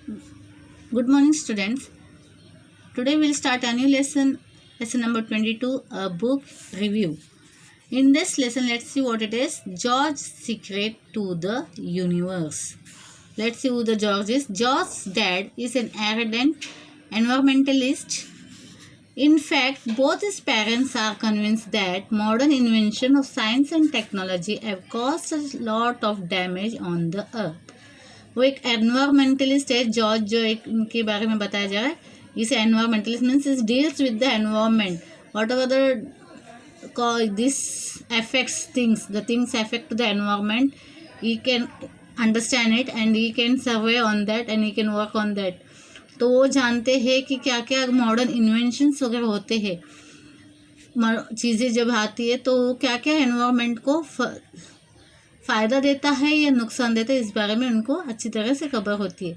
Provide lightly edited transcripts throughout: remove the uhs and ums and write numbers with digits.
Good morning, students. Today we'll start a new lesson number 22, a book review. In this lesson, let's see what it is. George's Secret to the Universe. Let's see who the George is. George's dad is an ardent environmentalist. In fact, both his parents are convinced that modern invention of science and technology have caused a lot of damage on the earth. वो एक environmentalist है George जो एक इनके बारे में बताया जा रहा है. इस environmentalist means is deals with the environment what ever the this affects things, the things affect the environment. He can understand it and he can survey on that and he can work on that. तो वो जानते हैं कि क्या क्या modern inventions वगैरह होते हैं, चीज़ें जब आती है तो क्या क्या एनवायरमेंट को फ़ायदा देता है या नुकसान देता है, इस बारे में उनको अच्छी तरह से खबर होती है.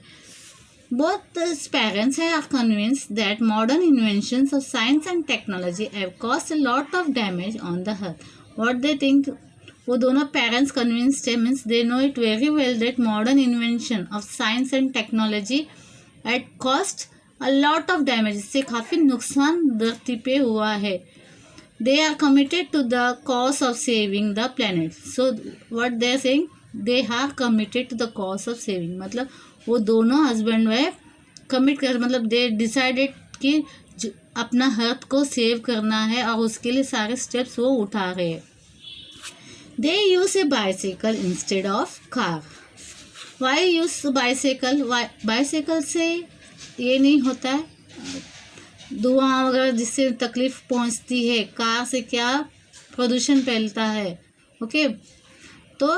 Both parents are convinced that modern inventions of science and technology have caused a lot of damage on the earth. What they think, वो दोनों parents convinced है means they know it very well that modern invention of science and technology had caused a lot of damage. इससे काफ़ी नुकसान धरती पे हुआ है. They are committed to the cause of saving the planet. So what they are saying, they are committed to the cause of saving. मतलब वो दोनों हस्बैंड वाइफ कमिट कर मतलब दे डिसाइडेड कि अपना अर्थ को सेव करना है और उसके लिए सारे स्टेप्स वो उठा रहे हैं. They use a bicycle instead of car. Why use bicycle? Bicycle से ये नहीं होता है धुआं वगैरह जिससे तकलीफ पहुंचती है. कार से क्या प्रदूषण फैलता है. ओके, तो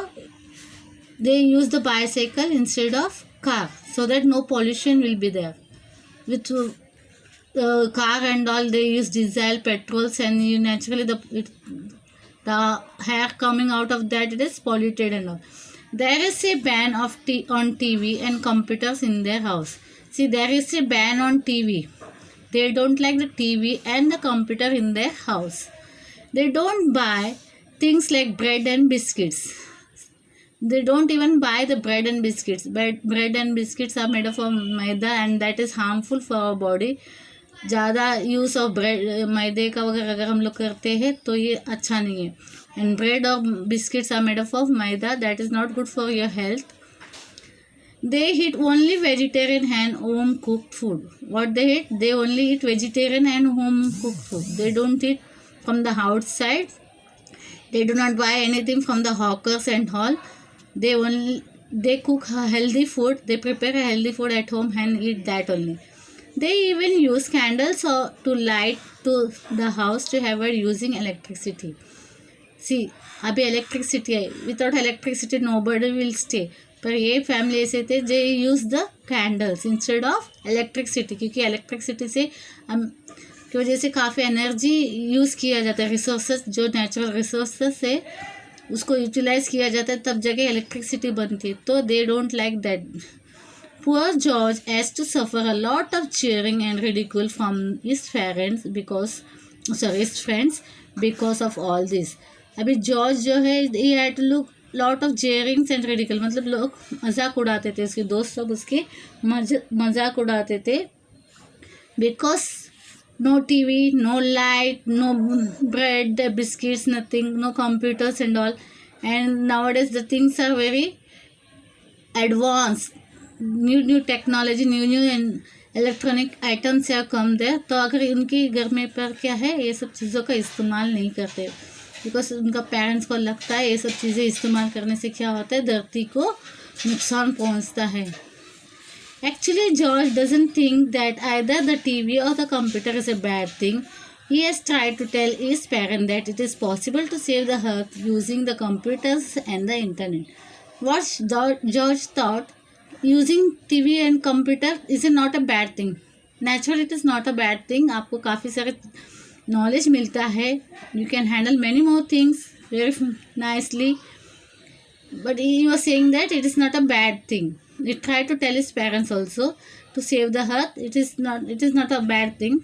they use the bicycle instead of car so that no pollution will be there. With car and all they use diesel, petrols, and you naturally the air coming out of that it is polluted and all. There is a ban of on TV and computers in their house. See, there is a ban on TV. They don't like the TV and the computer in their house. They don't buy things like bread and biscuits. They don't even buy the bread and biscuits. Bread and biscuits are made of maida and that is harmful for our body. ज़्यादा use of bread मैदे का वगैरह अगर हम लोग करते हैं तो ये अच्छा नहीं है. एंड ब्रेड और biscuits are made of maida, that is not good for your health. They eat only vegetarian and home cooked food. What they eat? They only eat vegetarian and home cooked food. They don't eat from the outside. They do not buy anything from the hawkers and all. They cook healthy food. They prepare a healthy food at home and eat that only. They even use candles to light to the house to avoid using electricity. See, अभी electricity है. Without electricity nobody will stay. पर ये family ऐसे थे they use the candles instead of electricity, क्योंकि electricity से की वजह से काफ़ी एनर्जी यूज़ किया जाता है. रिसोर्सेज जो नेचुरल रिसोर्सेज है उसको यूटिलाइज किया जाता है तब जगह इलेक्ट्रिसिटी बनती है. तो they don't like that. Poor George has to suffer a lot of cheering and ridicule from his parents his friends because of all this. अभी जॉर्ज जो है he had to look lot of jeerings and radical, मतलब लोग मजाक उड़ाते थे, उसके दोस्त सब उसके मजाक उड़ाते थे. Because no TV, no light, no bread, biscuits, nothing, no computers and all. And nowadays the things are very advance. New technology, new electronic items या कम देर. तो अगर उनके घर में पर क्या है ये सब चीज़ों का इस्तेमाल नहीं करते बिकॉज उनका पेरेंट्स को लगता है ये सब चीज़ें इस्तेमाल करने से क्या होता है धरती को नुकसान पहुंचता है. Actually George doesn't think that either the TV और the computer is a bad thing. He has tried to tell his parent that it is possible to save the earth using the computers and the internet. What George thought, using TV and computer is not a bad thing. Naturally it is not a bad thing. आपको काफ़ी सारे knowledge मिलता है. You can handle many more things very nicely, but he was saying that it is not a bad thing. He try to tell his parents also to save the earth. It is not a bad thing.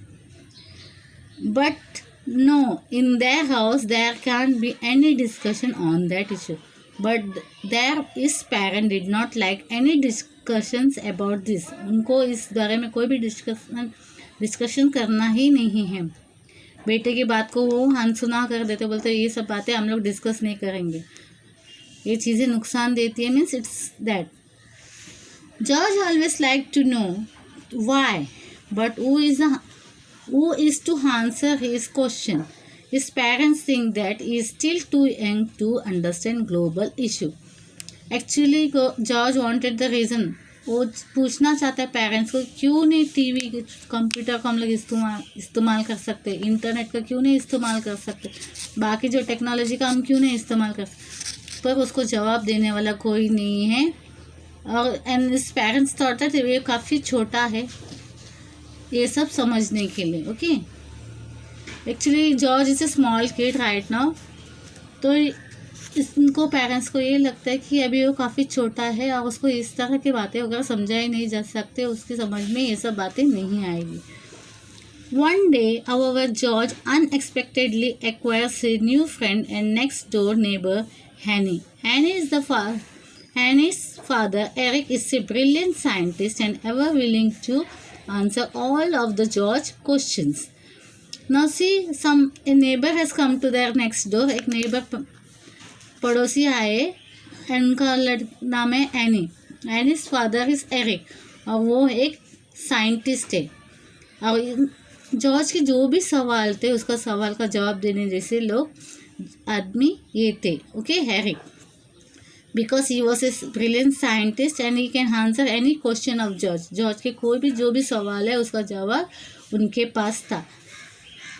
But no, in their house there can be any discussion on that issue. But their his parent did not like any discussions about this, उनको इस बारे में कोई भी discussion करना ही नहीं है। बेटे की बात को वो अनसुना कर देते, बोलते ये सब बातें हम लोग डिस्कस नहीं करेंगे, ये चीज़ें नुकसान देती है, means it's that. George always like to know why, but who is to answer his question. His parents think that he is still too young to understand global issue. Actually, George wanted the reason. वो पूछना चाहता है parents को, क्यों नहीं TV computer को हम लोग इस्तेमाल कर सकते, इंटरनेट का क्यों नहीं इस्तेमाल कर सकते, बाकी जो टेक्नोलॉजी का हम क्यों नहीं इस्तेमाल कर सकते, पर उसको जवाब देने वाला कोई नहीं है। और एंड इस पेरेंट्स थॉट दैट ये काफ़ी छोटा है ये सब समझने के लिए। Okay, actually George is a small kid right now, तो इनको पेरेंट्स को ये लगता है कि अभी वो काफ़ी छोटा है और उसको इस तरह की बातें वगैरह समझाई नहीं जा सकते, उसकी समझ में ये सब बातें नहीं आएगी। One day however George unexpectedly acquires a new friend and next door neighbor Hanny. Hanny's father Eric is a brilliant scientist and ever willing to answer all of the George questions. Now see, a neighbor has come to their next door. एक neighbor पड़ोसी आए, उनका नाम है any. एनी's father is Eric और वो एक scientist है। और जॉर्ज के जो भी सवाल थे उसका सवाल का जवाब देने जैसे लोग आदमी ये थे। Okay, Eric, because he was a brilliant scientist and he can answer any question of George. George के कोई भी जो भी सवाल है उसका जवाब उनके पास था,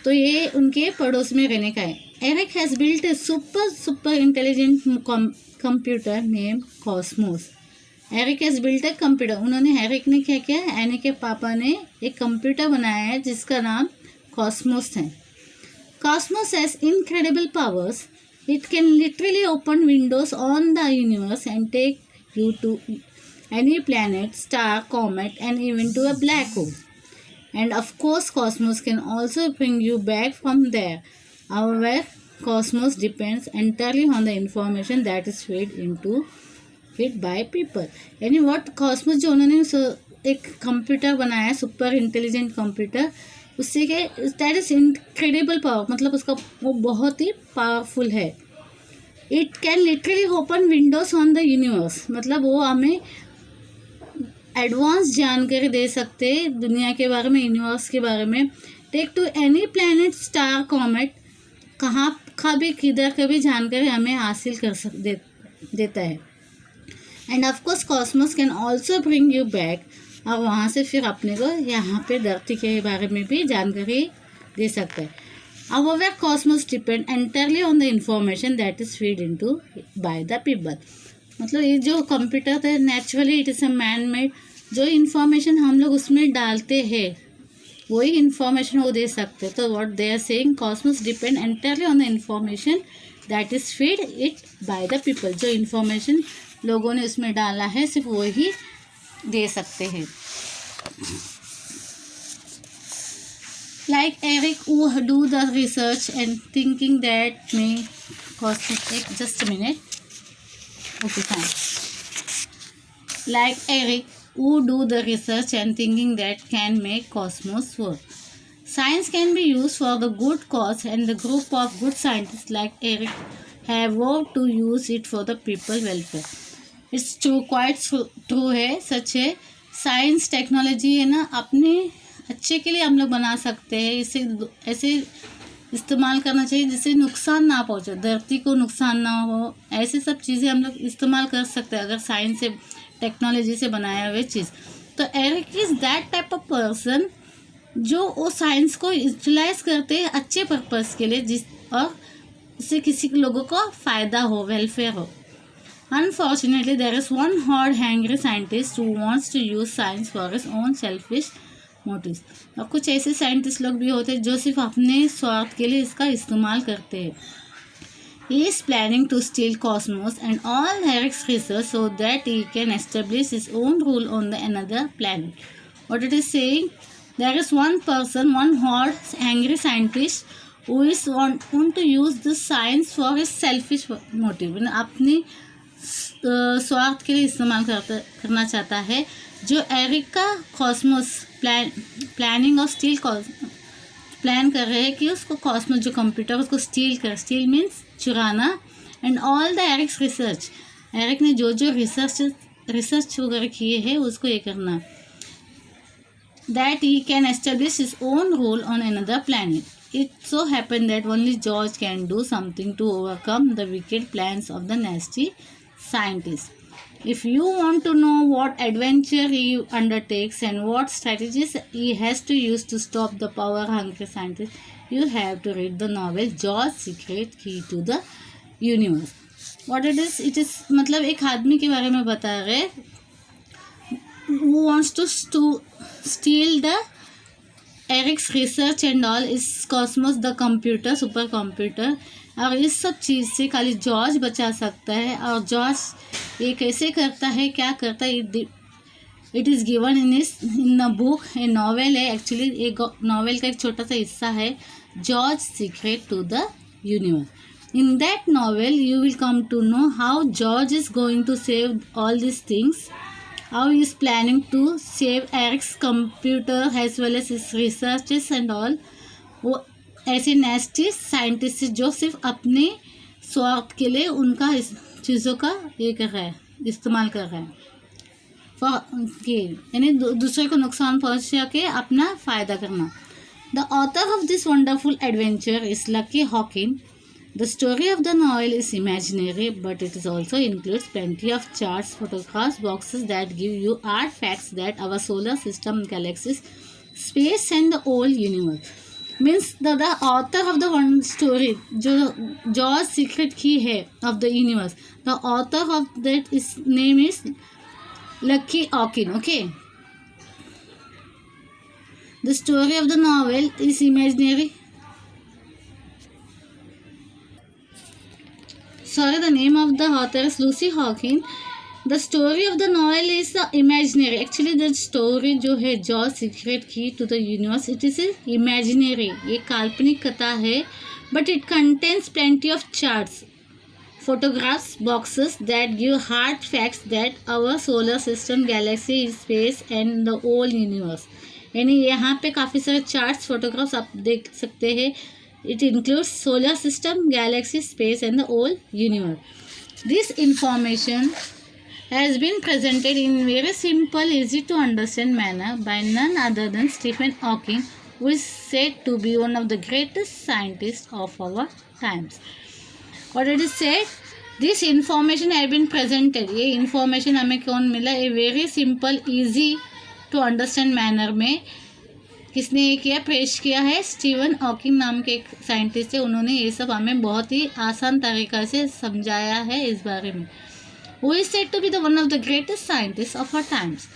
तो ये उनके पड़ोस में रहने का है। Eric has built a super intelligent computer name Cosmos. Eric has built a computer, उन्होंने एरिक ने क्या किया, एनी के पापा ने एक कंप्यूटर बनाया है जिसका नाम कॉस्मोस है। Cosmos has incredible powers. It can literally open windows on the universe and take you to any planet, star, comet, and even to a black hole. And of course, Cosmos can also bring you back from there. However, Cosmos depends entirely on the information that is fed by people. यानी what Cosmos जो उन्होंने एक computer बनाया, super intelligent computer, उससे के that is incredible power, मतलब उसका वो बहुत ही पावरफुल है। It can literally open Windows on the universe, मतलब वो हमें एडवांस जानकारी दे सकते दुनिया के बारे में, यूनिवर्स के बारे में। Take to any planet, star, comet, कहाँ का भी किधर का भी जानकारी हमें हासिल कर देता है। And of course Cosmos can also bring you back, और वहाँ से फिर अपने को यहाँ पे धरती के बारे में भी जानकारी दे सकता है। However, cosmos depend entirely on the information that is fed into by the people. मतलब ये जो कंप्यूटर है naturally it is a man made, जो इन्फॉर्मेशन हम लोग उसमें डालते हैं वही इन्फॉर्मेशन वो दे सकते हैं। तो what they are saying, Cosmos depend entirely on the information that is feed it by the people, जो इन्फॉर्मेशन लोगों ने उसमें डाला है सिर्फ वही दे सकते हैं। Like Eric who do the research and thinking that may cosmos, just a minute, okay fine. Like Eric who do the research and thinking that can make cosmos work. Science can be used for the good cause and the group of good scientists like Eric have worked to use it for the people welfare. It's true, quite true है, सच है। Science technology है ना, अपने अच्छे के लिए हम लोग बना सकते हैं, इसे ऐसे इस्तेमाल करना चाहिए जिससे नुकसान ना पहुँचे, धरती को नुकसान ना हो, ऐसे सब चीज़ें हम लोग इस्तेमाल कर सकते हैं अगर साइंस से टेक्नोलॉजी से बनाया हुआ चीज़। तो Eric is that type of person जो वो साइंस को यूटिलाइज करते हैं अच्छे पर्पस के लिए, और इससे किसी लोगों को फ़ायदा हो, वेलफेयर हो। Unfortunately, there is one hard-hungry scientist who wants to use science for his own selfish motives. और कुछ ऐसे साइंटिस्ट लोग भी होते हैं जो सिर्फ अपने स्वार्थ के लिए इसका इस्तेमाल करते हैं। He is planning to steal Cosmos and all Eric's research so that he can establish his own rule on another planet. What it is saying? There is one person, one hard-hungry scientist who is want to use this science for his selfish motive. अपनी स्वार्थ के लिए इस्तेमाल करना चाहता है। जो Eric का Cosmos planning of steal plan कर रहे हैं कि उसको कॉस्मोस जो कंप्यूटर उसको स्टील मीन्स चुराना। And all the Eric's research, Eric ने जो रिसर्च वगैरह किए हैं उसको ये करना। That he can establish his own role on another planet. It so happened that only George can do something to overcome the wicked plans of the nasty scientist. If you want to know what adventure he undertakes and what strategies he has to use to stop the power-hungry scientist, you have to read the novel George's Secret Key to the Universe. What it is मतलब एक आदमी के बारे में बता रहे who wants to steal the Eric's research and all, इस Cosmos the computer super computer, और इस सब चीज़ से खाली जॉर्ज बचा सकता है। और जॉर्ज ये कैसे करता है, क्या करता है, it is given in the book. A novel है, एक्चुअली एक नॉवेल का एक छोटा सा हिस्सा है, George secret to the universe. In that novel you will come to know how George is going to save all this things, how he is planning to save Eric's computer as well as his researches and all। वो ऐसे नेस्टी scientist जो सिर्फ अपने स्वार्थ के लिए उनका चीज़ों का ये कर रहा है, इस्तेमाल कर रहा है, यानी दूसरे को नुकसान पहुंचा के अपना फ़ायदा करना। The author of this wonderful adventure is lucky Hawking. The story of the novel is imaginary, but it also includes plenty of charts, photographs, boxes that give you artifacts that our solar system, galaxies, space, and the whole universe. Means the author of the one story, जो George's Secret Key है of the universe, the author of that is name is Lucky Hawkin. Okay. The story of the novel is imaginary. The name of the author is Lucy Hawkin. The story of the novel is imaginary. Actually, the story जो है George's Secret Key to the Universe, it is imaginary. ये काल्पनिक कथा है, but it contains plenty of charts, photographs, boxes that give hard facts that our solar system, galaxy, space, and the whole universe. यानी यहाँ पे काफ़ी सारे charts, photographs आप देख सकते हैं। It includes solar system, galaxy, space, and the whole universe. This information has been presented in very simple, easy to understand manner by none other than Stephen Hawking, who is said to be one of the greatest scientists of our times. What it is said? This information has been presented. ये information हमें कौन मिला? A very simple, easy to understand manner में किसने ये किया, पेश किया है? स्टीवन हॉकिंग नाम के एक साइंटिस्ट है, उन्होंने ये सब हमें बहुत ही आसान तरीक़ा से समझाया है इस बारे में। Who is said to be the one of the greatest scientists of our times.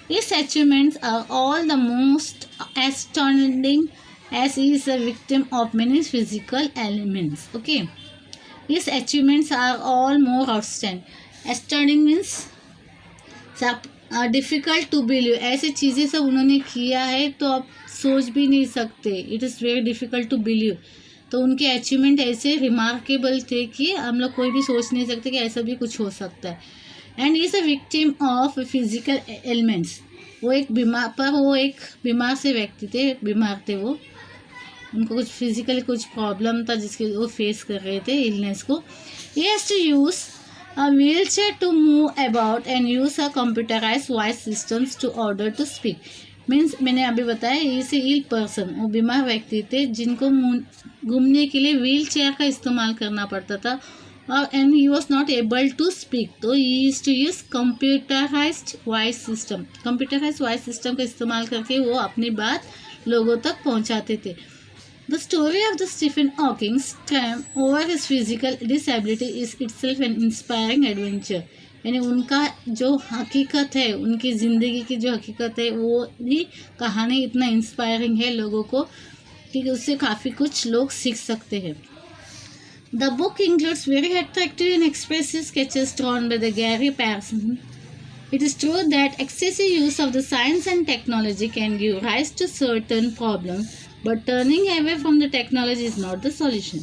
His achievements are all the most astounding as he is a victim of many physical elements. Okay. His achievements are all more outstanding. Astounding means difficult to believe, ऐसी चीज़ें सब उन्होंने किया है तो आप सोच भी नहीं सकते। It is very difficult to believe. तो उनके अचीवमेंट ऐसे रिमार्केबल थे कि हम लोग कोई भी सोच नहीं सकते कि ऐसा भी कुछ हो सकता है। And is a victim of physical elements. वो एक बीमार से व्यक्ति थे, बीमार थे वो, उनको कुछ फिजिकली कुछ प्रॉब्लम था जिसके वो फेस कर रहे थे इलनेस को। He has to use a wheelchair to move about and use a computerized voice systems to order to speak. Means मैंने अभी बताया इज ए इल पर्सन, वो बीमार व्यक्ति थे जिनको घूमने के लिए व्हील चेयर का इस्तेमाल करना पड़ता था, और and he was not able to speak, तो he used to use computerized voice system. Computerized voice system का इस्तेमाल करके वो अपनी बात लोगों तक पहुंचाते थे। The story of the Stephen Hawking's triumph over his physical disability is itself an inspiring adventure. यानी उनका जो हकीकत है, उनकी ज़िंदगी की जो हकीकत है, वो भी कहानी इतना इंस्पायरिंग है लोगों को कि उससे काफ़ी कुछ लोग सीख सकते हैं। The book includes very attractive and expressive sketches drawn by the Gary Pearson. It is true that excessive use of the science and technology can give rise to certain problems, but turning away from the technology is not the solution.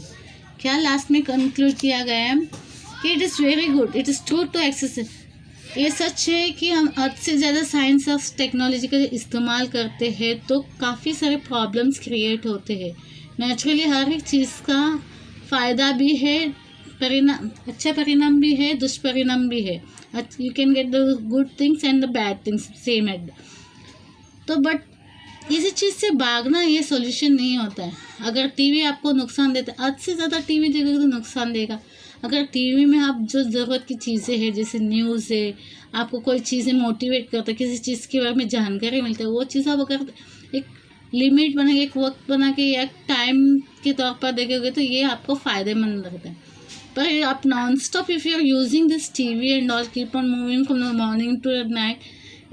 क्या last में conclude किया गया है it is very good, it is true to access. ये सच है कि हम हद से ज़्यादा साइंस और टेक्नोलॉजी का इस्तेमाल करते हैं तो काफ़ी सारे प्रॉब्लम्स क्रिएट होते हैं। नेचुरली हर एक चीज़ का फ़ायदा भी है, परिणाम अच्छा परिणाम भी है, दुष्परिणाम भी है। You can get the good things and the bad things same at. तो बट इसी चीज़ से भागना ये सॉल्यूशन नहीं होता है। अगर टीवी आपको नुकसान देता है, हद से ज़्यादा टीवी देखोगे तो नुकसान देगा। अगर टीवी में आप जो ज़रूरत की चीज़ें हैं, जैसे न्यूज़ है, आपको कोई चीज़ें मोटिवेट करता है, किसी चीज़ के बारे में जानकारी मिलती है, वो चीज़ आप अगर एक लिमिट बना के, एक वक्त बना के या टाइम के तौर पर देखोगे तो ये आपको फ़ायदेमंद लगता है। पर आप non stop if you are using this TV and all keep on moving from the morning to night,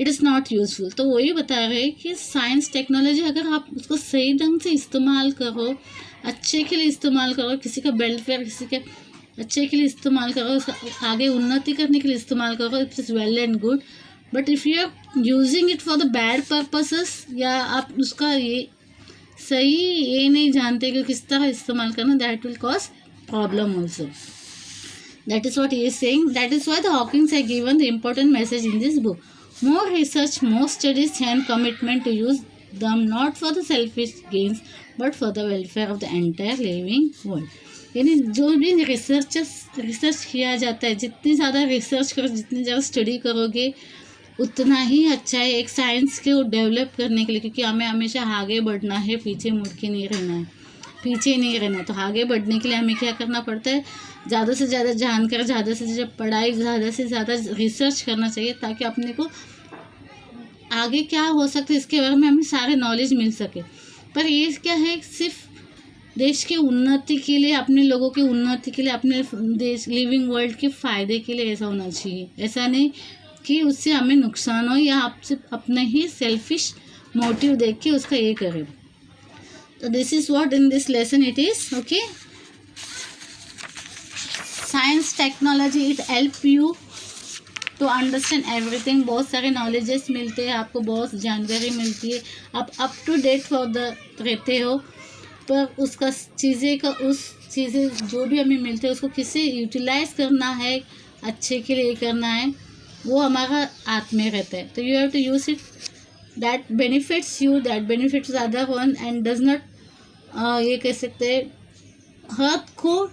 it is not useful. तो वही बता रहे हैं कि साइंस टेक्नोलॉजी अगर आप उसको सही ढंग से इस्तेमाल करो, अच्छे के लिए इस्तेमाल करो, किसी का वेलफेयर, किसी के अच्छे के लिए इस्तेमाल करो, उसका आगे उन्नति करने के लिए इस्तेमाल करो, it is well and good. But if you are using it for the bad purposes, या आप उसका ये सही ये नहीं जानते कि किस तरह इस्तेमाल करना, that will cause problem also. That is what he is saying. That is why the Hawkins have given the important message in this book. More research, more studies and commitment to use them not for the selfish gains but for the welfare of the entire living world. यानी जो भी research किया जाता है, जितनी ज़्यादा research करो, जितनी ज़्यादा स्टडी करोगे उतना ही अच्छा है एक साइंस को डेवलप करने के लिए, क्योंकि हमें हमेशा आगे बढ़ना है, पीछे मुड़ के नहीं रहना है, पीछे नहीं रहना। तो आगे बढ़ने के लिए हमें क्या करना पड़ता है, ज़्यादा से ज़्यादा जानकर, ज़्यादा से ज़्यादा पढ़ाई, ज़्यादा से ज़्यादा रिसर्च करना चाहिए, ताकि अपने को आगे क्या हो सकता है इसके बारे में हमें सारे नॉलेज मिल सके। पर ये क्या है, सिर्फ देश की उन्नति के लिए, अपने लोगों की उन्नति के लिए, अपने देश लिविंग वर्ल्ड के फ़ायदे के लिए ऐसा होना चाहिए। ऐसा नहीं कि उससे हमें नुकसान हो या आपसे अपने ही सेल्फिश मोटिव देख के उसका ये करें। तो this is what in this lesson it is okay. Science technology it help you to understand everything. बहुत सारे नॉलेजेस मिलते हैं आपको, बहुत जानकारी मिलती है, आप up to date for the रहते हो। पर उसका चीज़ें जो भी हमें मिलते हैं उसको किसे यूटिलाइज करना है, अच्छे के लिए करना है, वो हमारा हाथ में रहता है। तो you have to use it that benefits you, that benefits other one and does not, ये कह सकते हैं, हाथ को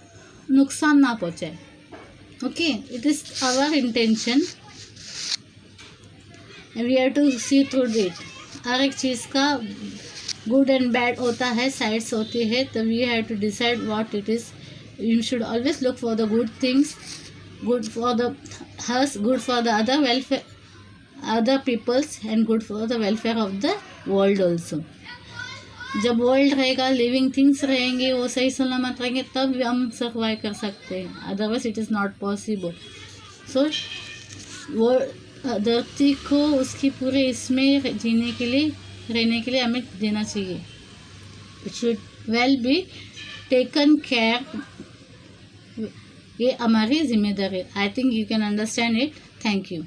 नुकसान ना पहुँचाए। Okay, it is our intention, we have to see through it. हर एक चीज़ का गुड एंड बैड होता है, साइड्स होती है, तो we have to decide what it is. You should always look for the good things, good for the us, good for the other welfare, other peoples and good for the welfare of the world also. जब world रहेगा, living things रहेंगे, वो सही सलामत रहेंगे, तब हम survive कर सकते हैं, otherwise it is not possible. So वो धरती को उसकी पूरे इसमें जीने के लिए, रहने के लिए हमें देना चाहिए। It should well be taken care, ये हमारी जिम्मेदारी है। I think you can understand it. Thank you.